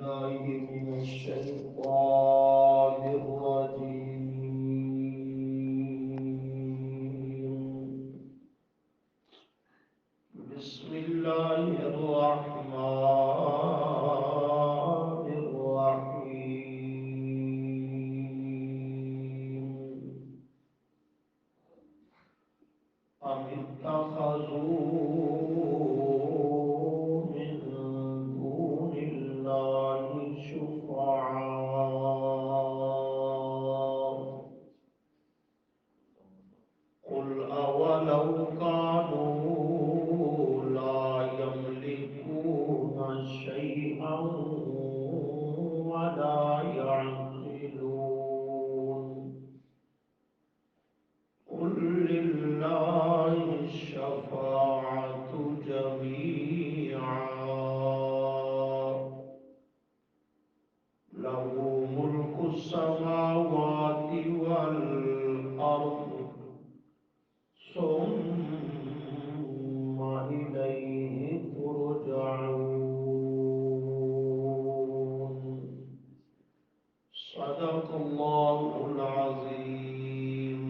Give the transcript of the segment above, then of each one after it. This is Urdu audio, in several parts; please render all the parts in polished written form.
بالله من الشيطان الرجيم. بسم الله الرحمن الرحيم. أم اتخذوا من دون الله شفعاء قل أولو كانوا لا يملكون شيئا ولا يعقلون قل لله الشفاعة جميعا له ملك السماوات والأرض ثم إليه ترجعون. صدق الله العظيم.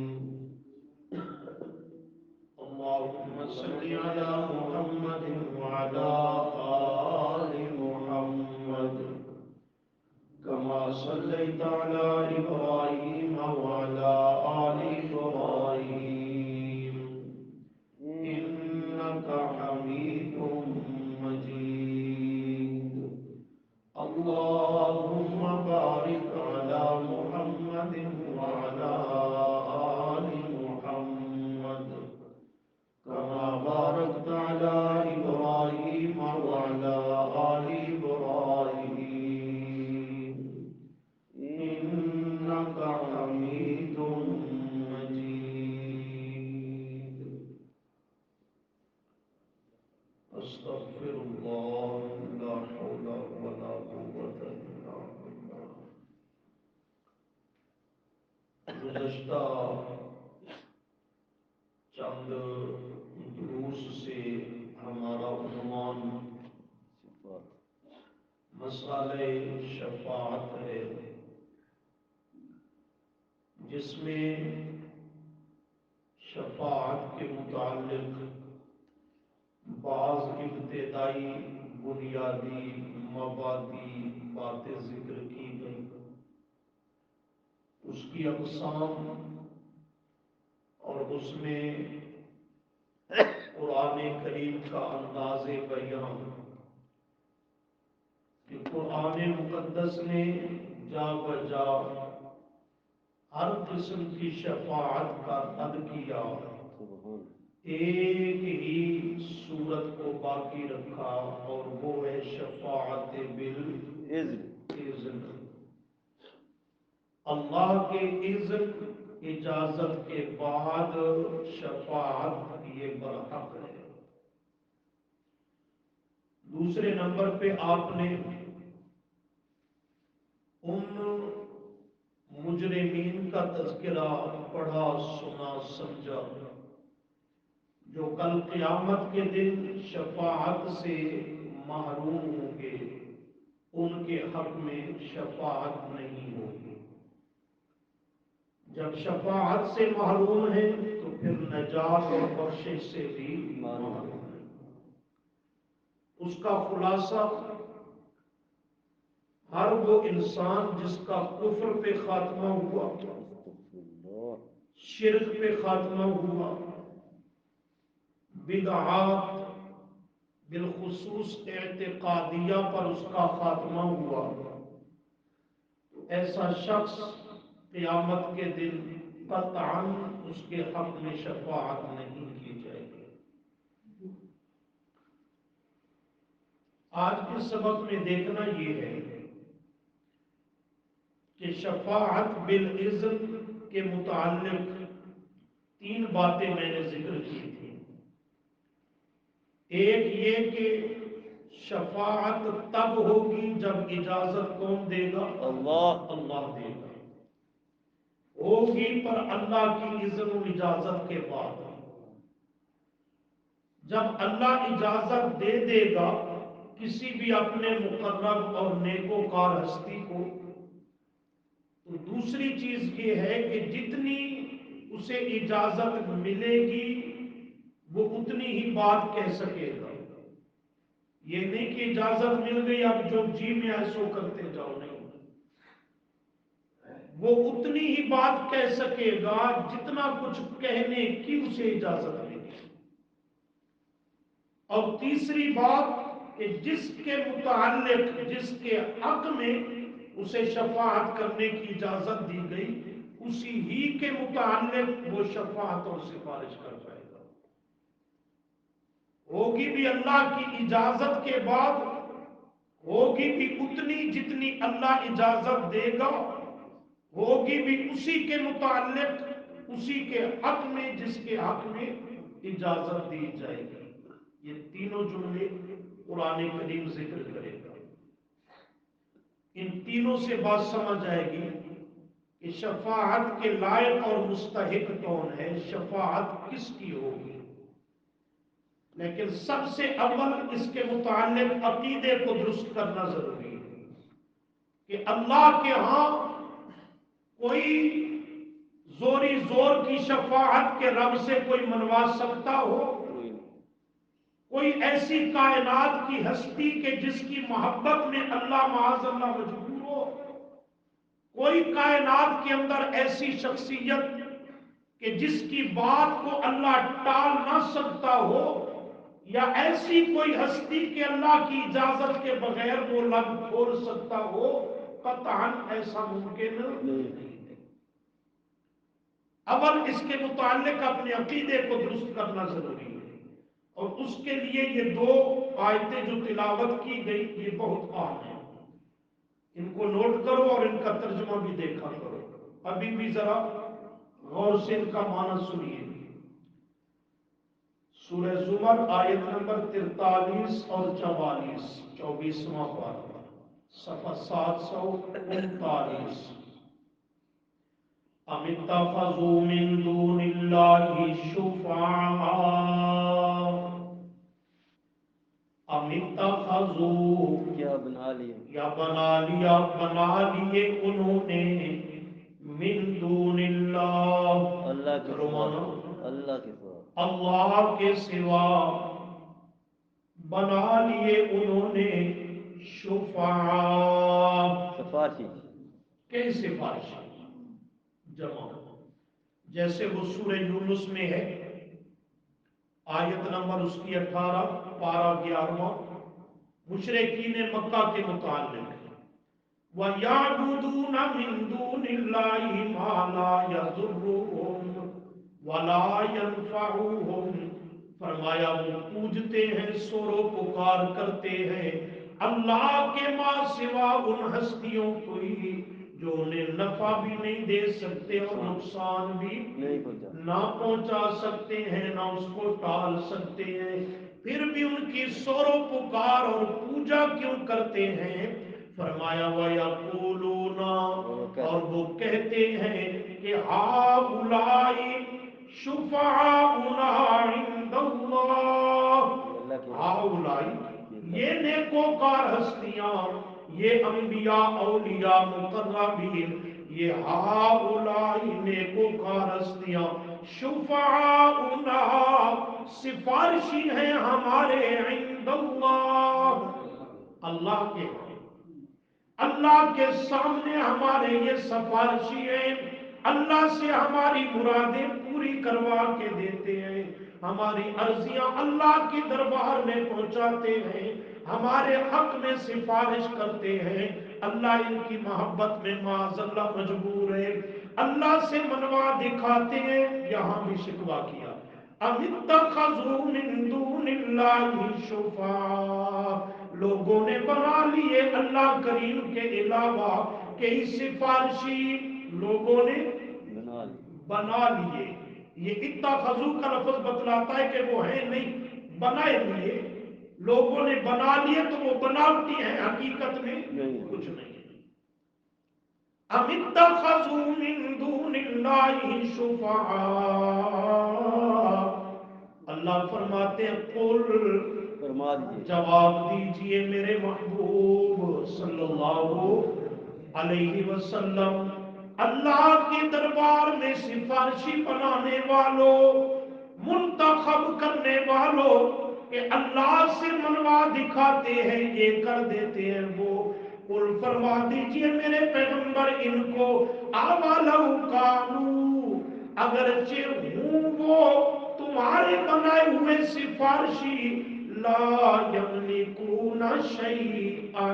اللهم صل على محمد وعلى آل محمد كما صليت على إبراهيم وعلى آل إبراهيم إنك حميد مجيد. اللهم بارك على محمد وعلى آل محمد كما باركت على إبراهيم وعلى آل إبراهيم إنك حميد مجيد. أستغفر الله لا حول ولا قوة إلا بالله. گزشتہ چند دروس سے ہمارا عنوان مسئلہ شفاعت ہے، جس میں شفاعت کے متعلق بعض ابتدائی بنیادی مبادی باتیں ذکر کی گئی، اس کی اقسام اور اس میں قرآن کریم کا انداز بیان کہ قرآن مقدس نے جا بجا ہر قسم کی شفاعت کا تذکیہ ایک ہی صورت کو باقی رکھا، اور وہ ہے شفاعت بالاذن، اللہ کے اذن اجازت کے بعد شفاعت یہ برحق ہے۔ دوسرے نمبر پہ آپ نے ان مجرمین کا تذکرہ پڑھا، سنا، سمجھا، جو کل قیامت کے دن شفاعت سے محروم ہوں گے، ان کے حق میں شفاعت نہیں ہوگی۔ جب شفاعت سے محروم ہے تو پھر نجات اور بخشش سے بھی محروم ہے۔ اس کا خلاصہ ہر وہ انسان جس کا کفر پہ خاتمہ ہوا، شرک پہ خاتمہ ہوا، بدعات بالخصوص اعتقادیہ پر اس کا خاتمہ ہوا، ایسا شخص قیامت کے دن قطعاً اس کے حق میں شفاعت نہیں کی جائے گی۔ آج کے سبق میں دیکھنا یہ ہے کہ شفاعت بالاذن کے متعلق تین باتیں میں نے ذکر کی تھی۔ ایک یہ کہ شفاعت تب ہوگی جب اجازت کون دے گا؟ اللہ دے گا۔ ہوگی پر اللہ کی اذن و اجازت کے بعد۔ جب اللہ اجازت دے دے گا کسی بھی اپنے مقرب اور نیکوکار ہستی کو، تو دوسری چیز یہ ہے کہ جتنی اسے اجازت ملے گی وہ اتنی ہی بات کہہ سکے گا۔ یہ نہیں کہ اجازت مل گئی اب جو جی میں ایسو کرتے جاؤ، نہیں، وہ اتنی ہی بات کہہ سکے گا جتنا کچھ کہنے کی اسے اجازت ملے گی۔ اور تیسری بات کہ جس کے متعلق، جس کے حق میں اسے شفاعت کرنے کی اجازت دی گئی، اسی ہی کے متعلق وہ شفاعت اور سفارش کر پائے گا۔ ہوگی بھی اللہ کی اجازت کے بعد، ہوگی بھی اتنی جتنی اللہ اجازت دے گا، ہوگی بھی اسی کے متعلق، اسی کے حق میں جس کے حق میں اجازت دی جائے گی۔ یہ تینوں جملے قرآن کریم ذکر کرے گا۔ ان تینوں سے بات سمجھ آئے گی کہ شفاعت کے لائق اور مستحق کون ہے، شفاعت کس کی ہوگی۔ لیکن سب سے اول اس کے متعلق عقیدے کو درست کرنا ضروری ہے کہ اللہ کے ہاں کوئی زوری زور کی شفاعت کے رب سے کوئی منوا سکتا ہو؟ کوئی ایسی کائنات کی ہستی کہ جس کی محبت میں اللہ معاذ اللہ مجبور ہو؟ کوئی کائنات کے اندر ایسی شخصیت کہ جس کی بات کو اللہ ٹال نہ سکتا ہو، یا ایسی کوئی ہستی کہ اللہ کی اجازت کے بغیر وہ لب کھول سکتا ہو؟ قطعاً ایسا ممکن نہیں۔ اول اس کے متعلق اپنے عقیدے کو درست کرنا ضروری ہے، اور اس کے لیے یہ دو آیتیں جو تلاوت کی گئی یہ بہت اہم ہیں۔ ان کو نوٹ کرو اور ان کا ترجمہ بھی دیکھا کرو۔ ابھی بھی ذرا غور سے ان کا معنی سنیے۔ سورہ زمر آیت نمبر 43 اور 44، 24واں پارہ، صفحہ 739۔ ام اتخذوا من دون اللہ شفعاء، ام اتخذوا، کیا بنا لیے، یا بنا لیے انہوں نے، من دون اللہ، اللہ کے سوا، رومانو، اللہ کے سوا، اللہ کے سوا بنا لیے انہوں نے شفعاء، سفارشی، کئی سفارش جمع، جیسے وہ سورہ یونس میں ہے، آیت نمبر اس کی 18، پارہ 11، مشرکین مکہ کے متعلق، وَيَعْبُدُونَ مِن دُونِ اللَّهِ مَا لَا يَضُرُّهُمْ وَلَا يَنفَعُهُمْ، فرمایا وہ پوجتے ہیں، سور و پکار کرتے ہیں اللہ کے ماں سوا ان ہستیوں کو ہی جو انہیں نفع بھی نہیں دے سکتے اور نقصان بھی نہ پہنچا سکتے ہیں، نہ اس کو ٹال سکتے ہیں، پھر بھی ان کی سور و پکار اور پوجا کیوں کرتے ہیں؟ فرمایا وَيَقُولُونَ، اور وہ کہتے ہیں کہ ہَؤُلَاءِ شُفَعَاؤُنَا عِندَ اللَّهِ، ہَؤُلَاءِ یہ نیکوکار ہستیاں، یہ انبیاء اولیاء مقربین، یہ ہَؤُلَاءِ نیکوکار ہستیاں، شُفَعَاؤُنَا سفارشی ہیں ہمارے، عند اللہ، اللہ کے، اللہ کے سامنے ہمارے یہ سفارشی ہیں، اللہ سے ہماری مرادیں پوری کروا کے دیتے ہیں، ہماری عرضیاں اللہ کے دربار میں پہنچاتے ہیں، ہمارے حق میں سفارش کرتے ہیں۔ اللہ ان کی محبت میں معاذ اللہ مجبور ہے، اللہ سے منوا دکھاتے ہیں۔ یہاں بھی شکوہ کیا، ام اتخذوا من دون اللہ شفعاء، لوگوں نے بنا لیے اللہ کریم کے علاوہ کئی سفارشی، لوگوں نے بنا لیے۔ یہ اتخذوا کا لفظ بتلاتا ہے کہ وہ ہیں نہیں، بنائے لیے، لوگوں نے بنا لیے تو وہ بناوٹی ہیں، حقیقت میں کچھ نہیں۔ ام اتخذوا من دون اللہ شفعاء، اللہ فرماتے ہیں قل، فرما دیجیے جواب دیجئے میرے محبوب صلی اللہ علیہ وسلم، اللہ کے دربار میں سفارشی بنانے والوں، منتخب کرنے والوں، کہ اللہ سے منوا دکھاتے ہیں یہ کر دیتے ہیں وہ، قل فرما دیجئے میرے پیغمبر ان کو، اولو کانو، اگرچہ ہوں وہ تمہارے بنائے ہوئے سفارشی، لا یملکون شیئا،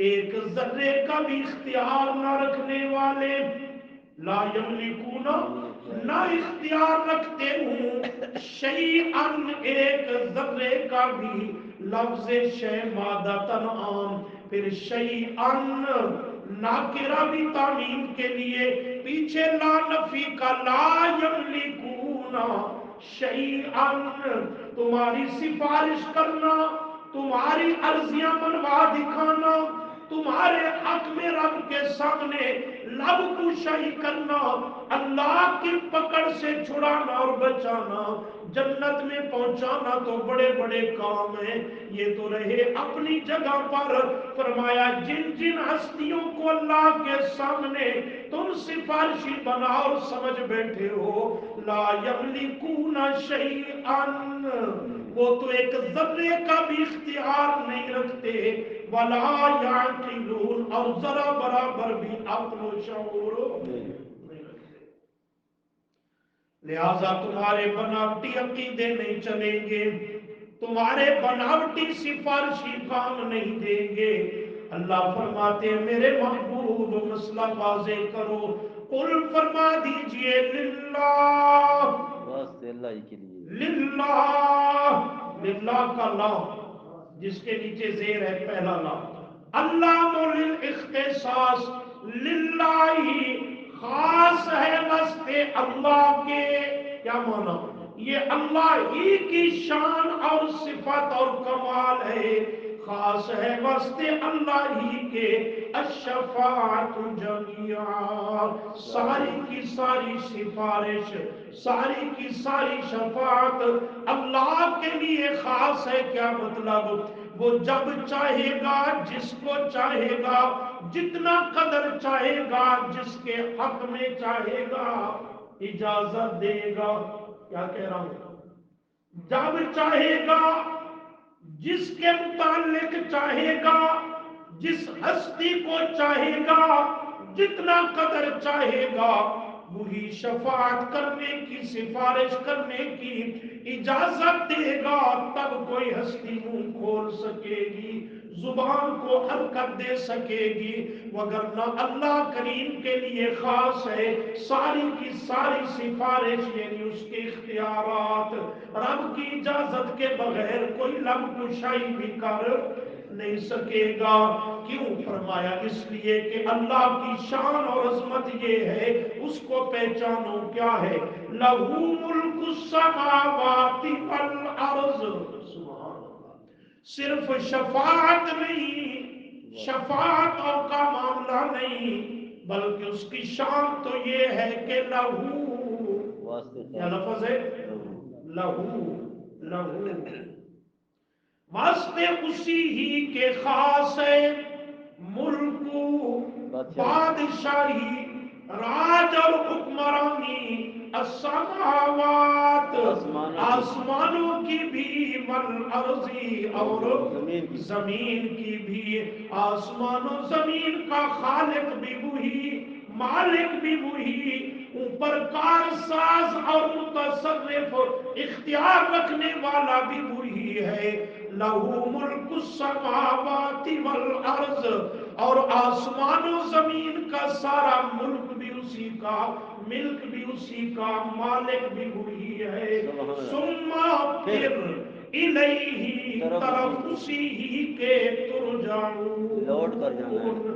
ایک ذرے کا بھی اختیار نہ رکھنے والے، لا یملکون، نہ اختیار رکھتے ہوں، شیئا، ایک ذرے کا بھی، لفظ شے مادہ تنعام، پھر شیئا ناکرہ بھی تعمیم کے لیے، پیچھے لا نفی کا، لا یملکون شیئا، تمہاری سفارش کرنا، تمہاری عرضیاں منوا دکھانا، تمہارے حق میں رب کے سامنے لب کشائی کرنا، اللہ کی پکڑ سے چھڑانا اور بچانا، جنت میں پہنچانا تو بڑے بڑے کام ہیں، یہ تو رہے اپنی جگہ پر۔ فرمایا جن جن ہستیوں کو اللہ کے سامنے تم سفارشی بنا اور سمجھ بیٹھے ہو، لا یملکون شیئا، وہ تو ایک ذرے کا بھی اختیار نہیں رکھتے، ولا یعقلون، اور ذرا برابر بھی عقل و شعور نہیں رکھتے، لہذا تمہارے بناوٹی عقیدے نہیں چلیں گے، تمہارے بناوٹی سفارشی کام نہیں دیں گے۔ اللہ فرماتے ہیں میرے محبوب مسئلہ واضح کرو، قل فرما دیجئے للہ، واسطے اللہ ہی کے لیے، للہ، للہ کا لام جس کے نیچے زیر ہے پہلا لام، اللہ للاختصاص، للہ ہی خاص ہے واسطے اللہ کے، کیا مانا؟ یہ اللہ ہی کی شان اور صفت اور کمال ہے، خاص ہے واسطے اللہ ہی کے، الشفاعت جمیعا، ساری کی ساری سفارش، ساری کی ساری شفاعت اللہ کے لیے خاص ہے۔ کیا مطلب؟ وہ جب چاہے گا، جس کو چاہے گا، جتنا قدر چاہے گا، جس کے حق میں چاہے گا اجازت دے گا۔ کیا کہہ رہا ہوں؟ جب چاہے گا، جس کے متعلق چاہے گا، جس ہستی کو چاہے گا، جتنا قدر چاہے گا، وہی شفاعت کرنے کی، سفارش کرنے کی اجازت دے گا، تب کوئی ہستی منہ کھول سکے گی، زبان کو حرکت دے سکے گی، وگرنہ اللہ کریم کے لیے خاص ہے ساری کی ساری سفارش، یعنی اس کے اختیارات، رب کی اجازت کے بغیر کوئی لب کشائی بھی کر نہیں سکے گا۔ کیوں؟ فرمایا اس لیے کہ اللہ کی شان اور عظمت یہ ہے، اس کو پہچانو کیا ہے، لہو ملک السماوات والارض، سبحان اللہ، صرف شفاعت نہیں، شفاعتوں کا معاملہ نہیں، بلکہ اس کی شان تو یہ ہے کہ لہو، واسطے کیا لفظ ہے؟ لہو، لہو، واسطے اسی ہی کے خاص ہے، ملکو، بادشاہی، راج اور حکمرانی، السماوات، آسمانوں کی بھی، والارضی، اور زمین کی بھی، آسمان و زمین کا خالق بھی وہی، مالک بھی وہی، اوپر کارساز اور متصرف، اختیار رکھنے والا بھی وہی ہے، لہو ملک السماوات والارض، اور آسمان و زمین کا سارا ملک بھی اسی کا، ملک بھی اسی کا، مالک بھی وہی ہے، ثم پھر الیہ، طرف اسی ہی کے ترجعون، لوٹ کر جانا ہے،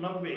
90,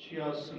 86।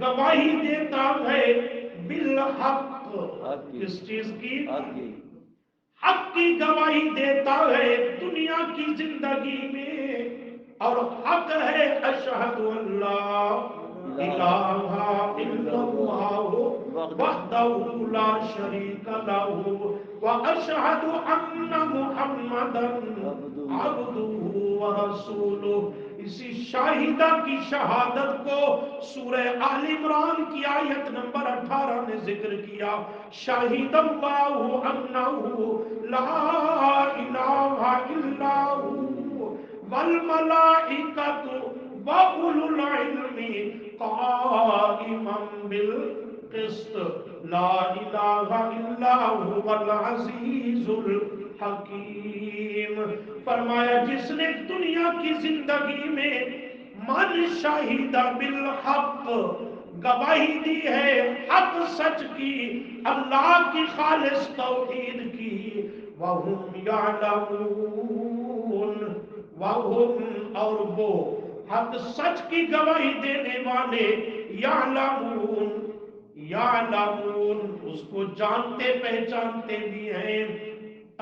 گواہی دیتا ہے بالحق، حق کی، کس چیز کی؟ حق کی، حق کی گواہی دیتا ہے دنیا کی زندگی میں، اور حق ہے اشہد اللہ الہ الا اللہ وحدہ لا شریک لہ واشہد ان محمدا عبدہ ورسولہ۔ اسی شاہدہ کی شہادت کو سورہ آل عمران کی آیت نمبر 18 نے ذکر کیا، شاہد اللہ انہ لا الہ الا ہو والملائکۃ وَأُولُو الْعِلْمِ قَائِمًا بِالْقِسْطِ لا الہ الا هو العزیز الحکیم۔ فرمایا جس نے دنیا کی زندگی میں من شاہدہ بالحق گواہی دی ہے حق سچ کی، اللہ کی خالص توحید کی، وَهُمْ يَعْلَمُونَ وَهُمْ اور وہ حق سچ کی گواہی دینے والے، یعلمون یعلمون اس کو جانتے پہچانتے بھی ہیں،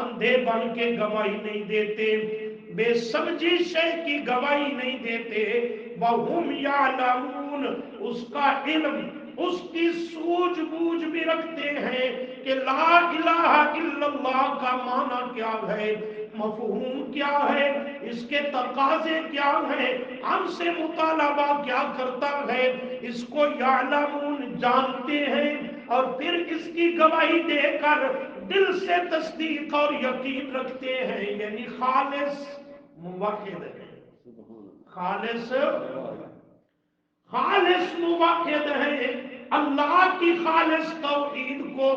اندھے بن کے گواہی نہیں دیتے، بے سمجھی شے کی گواہی نہیں دیتے، وَهُمْ يَعْلَمُونَ اس کا علم اس کی سوجھ بوجھ بھی رکھتے ہیں کہ لا الہ الا اللہ کا معنی کیا ہے، مفہوم کیا ہے، اس کے تقاضے کیا ہیں، ہم سے مطالبہ کیا کرتا ہے، اس کو یعلمون جانتے ہیں، اور پھر اس کی گواہی دے کر دل سے تصدیق اور یقین رکھتے ہیں، یعنی خالص موحد ہے، خالص موحد ہے، اللہ کی خالص توحید کو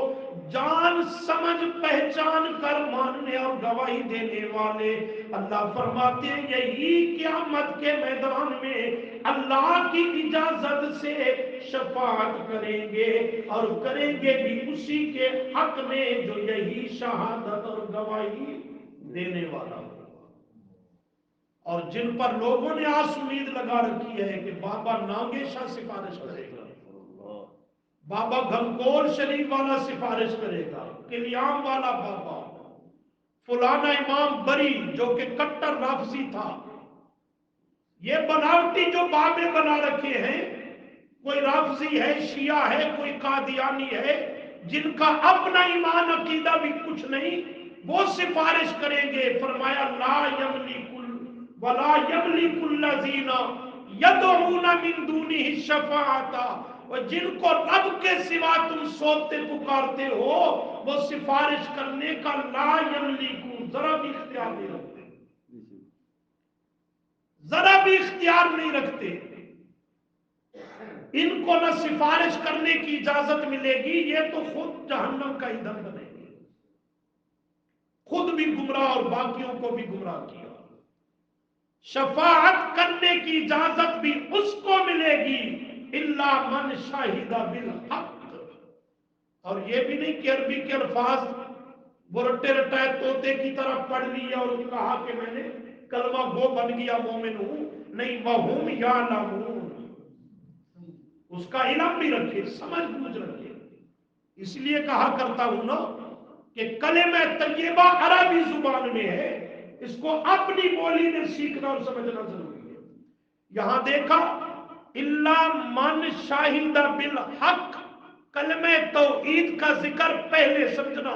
جان سمجھ پہچان کر ماننے اور گواہی دینے والے۔ اللہ فرماتے ہیں یہی قیامت کے میدان میں اللہ کی اجازت سے شفاعت کریں گے، اور کریں گے بھی اسی کے حق میں جو یہی شہادت اور گواہی دینے والا ہو، اور جن پر لوگوں نے آس امید لگا رکھی ہے کہ بابا نانگے شاہ سفارش کرے گا، بابا گھنکول شریف والا سفارش کرے گا، کلیام والا بابا، فلانا امام بری جو کہ کٹر رافضی تھا، یہ بناوٹی جو بابے بنا رکھے ہیں، کوئی رافضی ہے، شیعہ ہے، کوئی قادیانی ہے، جن کا اپنا ایمان عقیدہ بھی کچھ نہیں، وہ سفارش کریں گے۔ فرمایا لا یملک ولا یملک الذین یدعون من دونہ الشفاعۃ، اور جن کو رب کے سوا تم سوتے پکارتے ہو وہ سفارش کرنے کا لا یملک ذرا بھی اختیار نہیں رکھتے، ذرا بھی اختیار نہیں رکھتے، ان کو نہ سفارش کرنے کی اجازت ملے گی، یہ تو خود جہنم کا ایندھن بنے گی، خود بھی گمراہ اور باقیوں کو بھی گمراہ کیا۔ شفاعت کرنے کی اجازت بھی اس کو ملے گی الا من شاہد بالحق، اور یہ بھی نہیں کہ عربی کے الفاظ وہ رٹے رٹائے طوطے کی طرح پڑھ لیے اور کہا کہ میں نے کلمہ گو بن گیا مومن ہوں، نہیں، وَهُمْ يَعْلَمُونَ اس کا علم بھی رکھے، سمجھ بوجھ رکھے۔ اس لیے کہا کرتا ہوں نا کہ کلمہ طیبہ عربی زبان میں ہے، اس کو اپنی بولی میں سیکھنا اور سمجھنا ضروری ہے۔ یہاں دیکھا الا من شاہد بالحق، کلمہ توحید کا ذکر پہلے سمجھنا،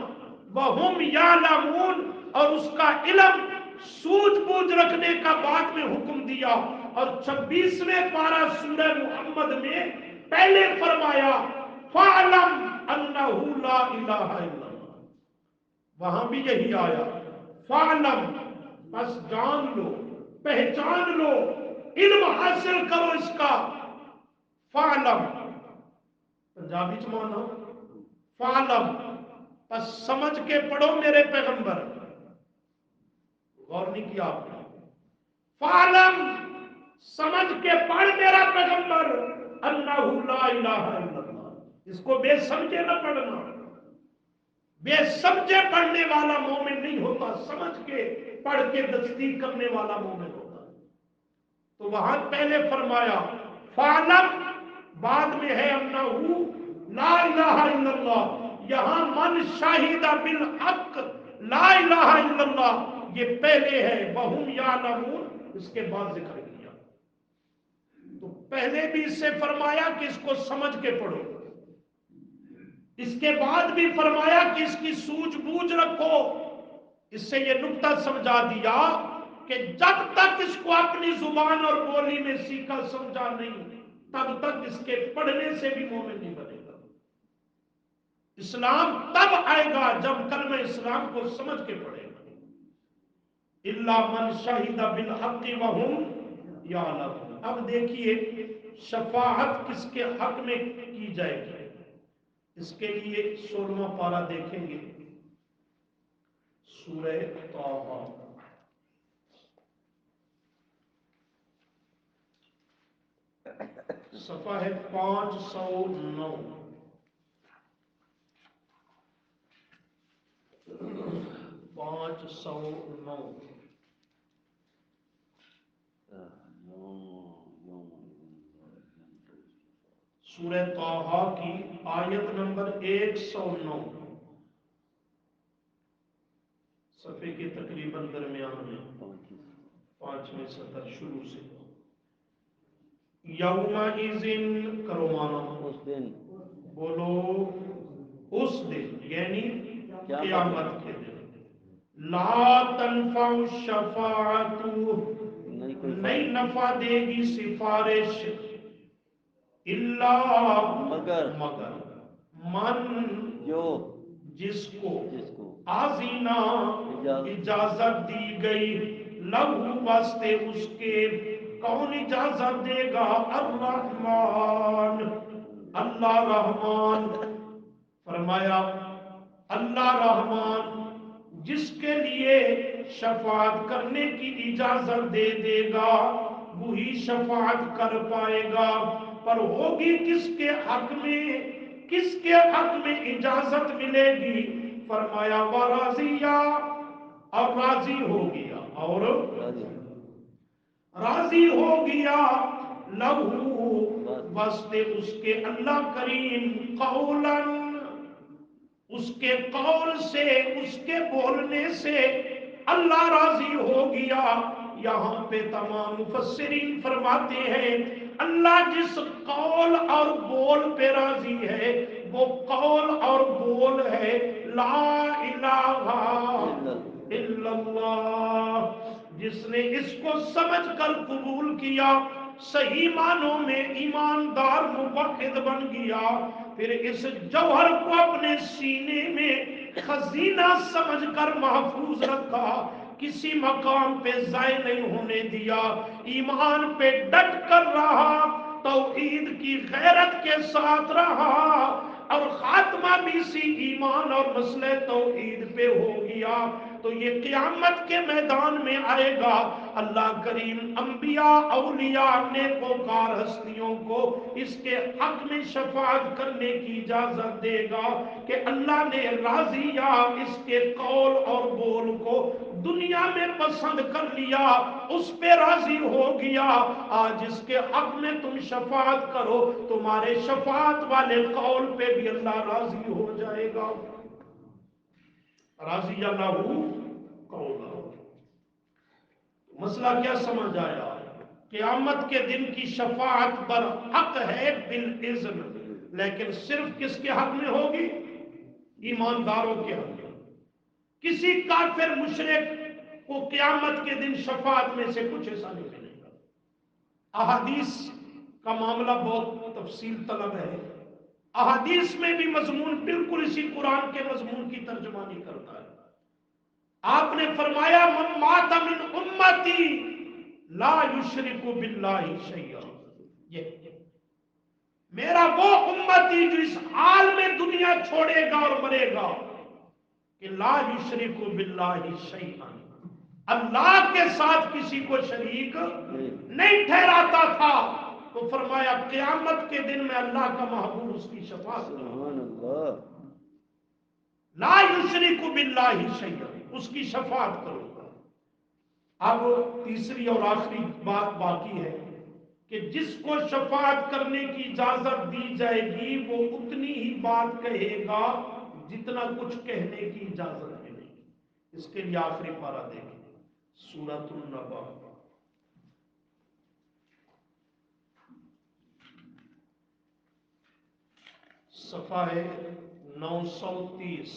وَهُمْ يَعْلَمُونَ اور اس کا علم سوجھ بوجھ رکھنے کا بعد میں حکم دیا، اور 26ویں پارہ سورہ محمد میں پہلے فرمایا فَعْلَمْ أَنَّهُ لَا إِلَهَ إِلَّا اللَّهُ، وہاں بھی یہی آیا فَعْلَمْ، بس جان لو، پہچان لو، علم حاصل کرو اس کا، فَعْلَمْ پنجابی چمانا فَعْلَمْ بس سمجھ کے پڑھو میرے پیغمبر، غور نہیں کیا آپ نے، فَعْلَمْ سمجھ کے پڑھ میرا پیغمبر، انہ لا الہ الا اللہ، اس کو بے سمجھے نہ پڑھنا، بے سمجھے پڑھنے والا مومن نہیں ہوتا، سمجھ کے پڑھ کے تصدیق کرنے والا مومن ہوتا ہے۔ تو وہاں پہلے فرمایا فَعْلَمْ بعد میں ہے انہو لا الہ الا اللہ، یہاں من شاہد بالحق لا الہ الا اللہ یہ پہلے ہے، وہم یعلمون اس کے بعد ذکر کیا۔ تو پہلے بھی اس سے فرمایا کہ اس کو سمجھ کے پڑھو، اس کے بعد بھی فرمایا کہ اس کی سوجھ بوجھ رکھو۔ اس سے یہ نکتہ سمجھا دیا کہ جب تک اس کو اپنی زبان اور بولی میں سیکھا سمجھا نہیں، تب تک اس کے پڑھنے سے بھی مومن نہیں بنے گا۔ اسلام تب آئے گا جب کلمہ اسلام کو سمجھ کے پڑھے گا۔ الا من شہد بالحق وہم یعلمون۔ اب دیکھیے شفاعت کس کے حق میں کی جائے گی، اس کے لیے 16واں پارہ دیکھیں گے، سورہ طٰہٰ، صفحہ ہے 509۔ 509 سورہ طٰہٰ کی آیت نمبر 109، صفحے کے تقریباً درمیان میں 5ویں سطر شروع سے۔ یومئذ کرو مانا، اس دن، بولو اس دن یعنی قیامت کے دن، لا تنفع الشفاعت نہیں نفع دے گی سفارش، الا مگر من جو جس کو آزینا اجازت دی گئی، لہو واسطے اس کے، کون اجازت دے گا؟ الرحمن اللہ رحمان۔ فرمایا اللہ رحمان جس کے لیے شفاعت کرنے کی اجازت دے دے گا وہی شفاعت کر پائے گا، پر ہوگی کس کے حق میں، کس کے حق میں اجازت ملے گی؟ فرمایا وراضیہ، اور راضی ہو گیا، اور راضی ہو گیا، لہو واسطے اس کے اللہ کریم، قولاً اس کے قول سے، اس کے بولنے سے اللہ راضی ہو گیا۔ یہاں پہ تمام مفسرین فرماتے ہیں اللہ جس قول اور بول پہ راضی ہے وہ قول اور بول ہے لا الہ الا اللہ۔ جس نے اس کو سمجھ کر قبول کیا، صحیح معنوں میں ایماندار موحد بن گیا، پھر اس جوہر کو اپنے سینے میں خزینہ سمجھ کر محفوظ رکھا، کسی مقام پہ ضائع نہیں ہونے دیا، ایمان پہ ڈٹ کر رہا، توحید کی غیرت کے ساتھ رہا، اور خاتمہ بھی اسی ایمان اور مسئلہ توحید پہ ہو گیا، تو یہ قیامت کے میدان میں آئے گا۔ اللہ کریم انبیاء، اولیاء، نیکوکار ہستیوں کو اس کے حق میں شفاعت کرنے کی اجازت دے گا کہ اللہ نے راضیہ اس کے قول اور بول کو دنیا میں پسند کر لیا، اس پہ راضی ہو گیا، آج اس کے حق میں تم شفاعت کرو، تمہارے شفاعت والے قول پہ بھی اللہ راضی ہو جائے گا۔ راضی اللہ قولا۔ مسئلہ کیا سمجھ آیا؟ قیامت کے دن کی شفاعت برحق ہے بالاذن، لیکن صرف کس کے حق میں ہوگی؟ ایمانداروں کے حق میں۔ کسی کافر مشرک کو قیامت کے دن شفاعت میں سے کچھ ایسا نہیں ملے گا۔ احادیث کا معاملہ بہت تفصیل طلب ہے، احادیث میں بھی مضمون بالکل اسی قرآن کے مضمون کی ترجمانی کرتا ہے۔ آپ نے فرمایا من مات من امتی لا یشرک باللہ شیئا، یہ میرا وہ امتی جو اس حال میں دنیا چھوڑے گا اور مرے گا کہ لا یشرک باللہ شیئا، اللہ کے ساتھ کسی کو شریک نہیں ٹھہراتا تھا، تو فرمایا قیامت کے دن میں اللہ کا محبوب اس کی شفاعت کروں، لا یشرک باللہ شیئا، اس کی شفاعت کروں گا۔ اب تیسری اور آخری بات باقی ہے، کہ جس کو شفاعت کرنے کی اجازت دی جائے گی وہ اتنی ہی بات کہے گا جتنا کچھ کہنے کی اجازت ملے گی۔ اس کے لیے آخری پارہ دیکھیں، سورۃ النبا، صفحہ ہے 930۔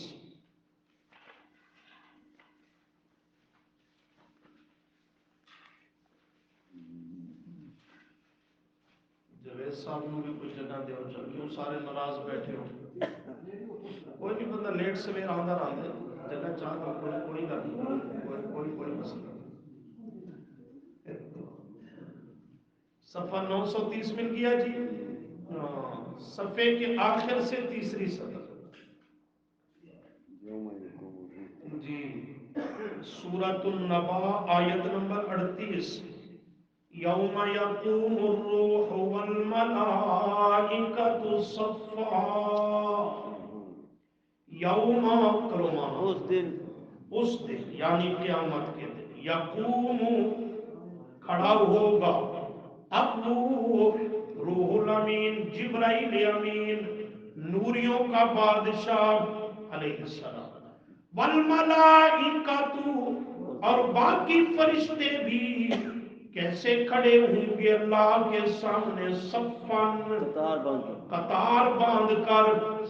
جوید صاحب نے بھی کوئی جگہ دے ہو چل کیوں سارے ناراض بیٹھے ہو؟ کوئی نہیں، بندہ لیٹ سویر آندہ رہا ہے، جگہ چاہ تو کوئی گل نہیں، کوئی مسئلہ نہیں۔ صفحہ 930 مل گیا جی؟ ہاں، صفحے کے آخر سے تیسری سطر جی، سورۃ النبا آیت نمبر 38۔ یوم یقوم الروح والملائکۃ صفا، یوم کرما، اس دن یعنی قیامت کے دن، یقوم کھڑا ہوگا، اب روح الامین، جبرائیل امین، نوریوں کا بادشاہ علیہ السلام، والملائکۃ، اور باقی فرشتے بھی کیسے کھڑے ہوں گے اللہ کے سامنے، صفاً، قطار باندھ کر،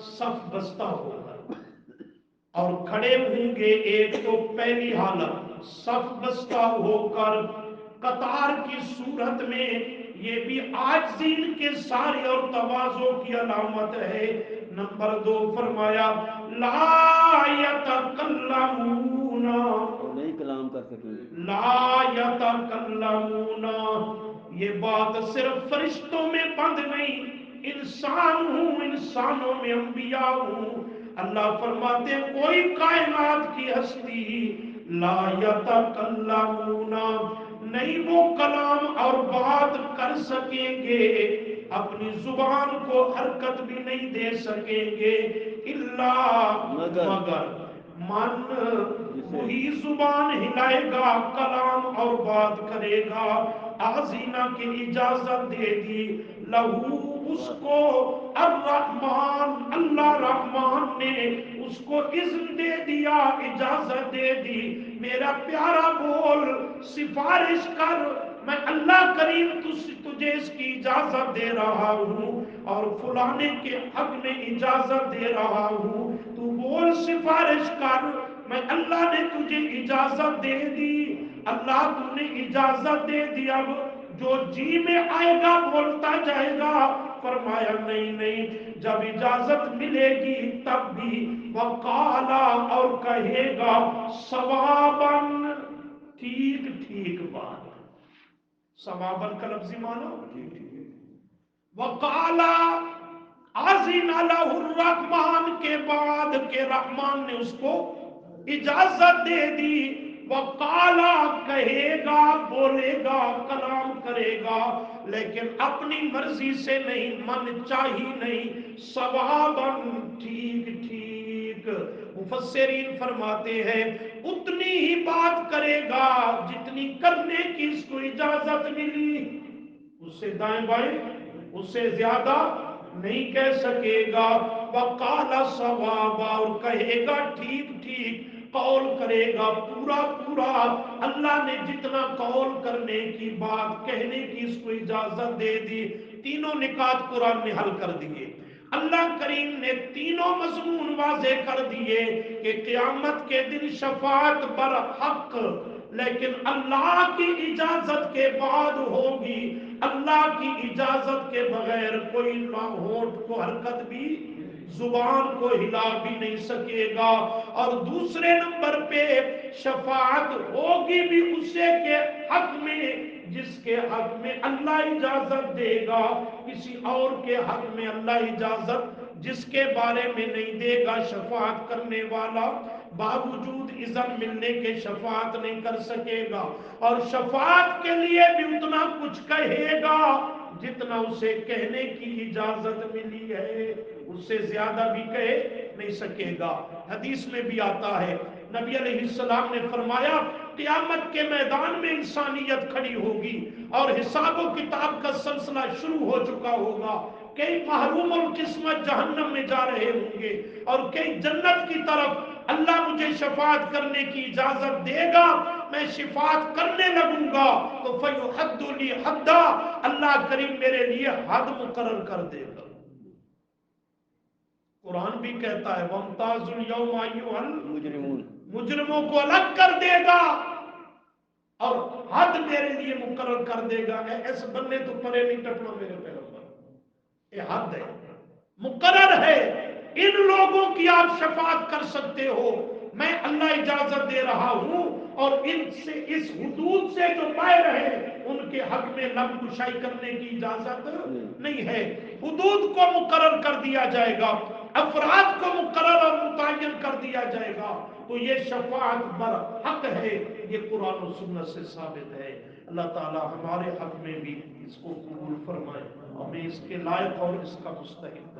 صف بستہ ہو کر، اور کھڑے ہوں گے ایک تو پہلی حالت صف بستہ ہو کر قطار کی صورت میں، یہ بھی عاجزین کے ساری اور تواضع کی علامت ہے۔ نمبر 2 فرمایا لا یتکلمون، نہیں کلام کر سکیں، لا یتکلمون، یہ بات صرف فرشتوں میں بند نہیں، انسان ہوں، انسانوں میں انبیاء ہوں، اللہ فرماتے ہیں کوئی کائنات کی ہستی لا یتکلمون، نہیں وہ کلام اور بات کر سکیں گے، اپنی زبان کو حرکت بھی نہیں دے سکیں گے، الا مگر من، وہی زبان ہلائے گا، کلام اور بات کرے گا، آزینہ کی اجازت دے دی، لہو اس کو، الرحمن، اللہ رحمان نے اس کو اذن دے دیا، اجازت دے دی، میرا پیارا بول، سفارش کر، میں اللہ کریم تجھے اس کی اجازت دے رہا ہوں، اور فلانے کے حق میں اجازت دے رہا ہوں، تو بول، سفارش کر، میں اللہ نے تجھے اجازت دے دی، اللہ تو نے اجازت دے دی، اب جو جی میں آئے گا بولتا جائے گا۔ فرمایا نہیں، جب اجازت ملے گی تب بھی، وقالا، اور کہے گا، ثواباً، ٹھیک ٹھیک بات، ثواباً کا لفظی مانو، وقالا، آزین لہ الرحمن کے بعد کہ رحمان نے اس کو اجازت دے دی، وقالا، کہے گا، بولے گا، کلام کرے گا، لیکن اپنی مرضی سے نہیں، من چاہی نہیں، ثواباً، ٹھیک ٹھیک، مفسرین فرماتے ہیں اتنی ہی بات کرے گا جتنی کرنے کی اس کو اجازت ملی، اس سے دائیں بائیں اس سے زیادہ نہیں کہہ سکے گا، وقال ثوابا، اور کہے گا ٹھیک ٹھیک، قول کرے گا پورا، اللہ نے جتنا قول کرنے کی، بات کہنے کی اس کو اجازت دے دی۔ تینوں نکات قرآن نے حل کر دیے، اللہ کریم نے تینوں مضمون واضح کر دیے کہ قیامت کے دن شفاعت برحق، لیکن اللہ کی اجازت کے بعد ہوگی، اللہ کی اجازت کے بغیر کوئی نہ ہونٹ کو حرکت بھی، زبان کو ہلا بھی نہیں سکے گا، اور دوسرے نمبر پہ شفاعت ہوگی بھی اسے کے حق میں جس کے حق میں اللہ اجازت دے گا، کسی اور کے حق میں اللہ اجازت جس کے بارے میں نہیں دے گا، شفاعت کرنے والا باوجود اذن ملنے کے شفاعت نہیں کر سکے گا، اور شفاعت کے لیے بھی اتنا کچھ کہے گا جتنا اسے کہنے کی اجازت ملی ہے، اس سے زیادہ بھی کہہ نہیں سکے گا۔ حدیث میں بھی آتا ہے، نبی علیہ السلام نے فرمایا قیامت کے میدان میں انسانیت کھڑی ہوگی اور حساب و کتاب کا سلسلہ شروع ہو چکا ہوگا، کئی محروم القسمت جہنم میں جا رہے ہوں گے اور کئی جنت کی طرف اللہ مجھے شفاعت کرنے کی اجازت دے گا، میں شفاعت کرنے لگوں گا تو فَيُحَدُّ لِي حَدًّا، اللہ کریم میرے لیے حد مقرر کر دے گا۔ قرآن بھی کہتا ہے وَامْتَازُوا الْيَوْمَ أَيُّهَا مجرمون، مجرموں کو الگ کر دے گا اور حد میرے لیے مقرر کر دے گا۔ ایسے بننے تو پرے نہیں ٹپنا میرے پیغمبر، یہ حد ہے، مقرر ہے، ان لوگوں کی آپ شفاعت کر سکتے ہو، میں اللہ اجازت دے رہا ہوں، اور ان سے اس حدود سے جو باہر ہیں ان کے حق میں لب کشائی کرنے کی اجازت نہیں ہے۔ حدود کو مقرر کر دیا جائے گا، افراد کو مقرر اور متعین کر دیا جائے گا، تو یہ شفاعت برحق ہے، یہ قرآن و سنت سے ثابت ہے۔ اللہ تعالی ہمارے حق میں بھی اس کو قبول فرمائے، ہمیں اس کے لائق اور اس کا مستحق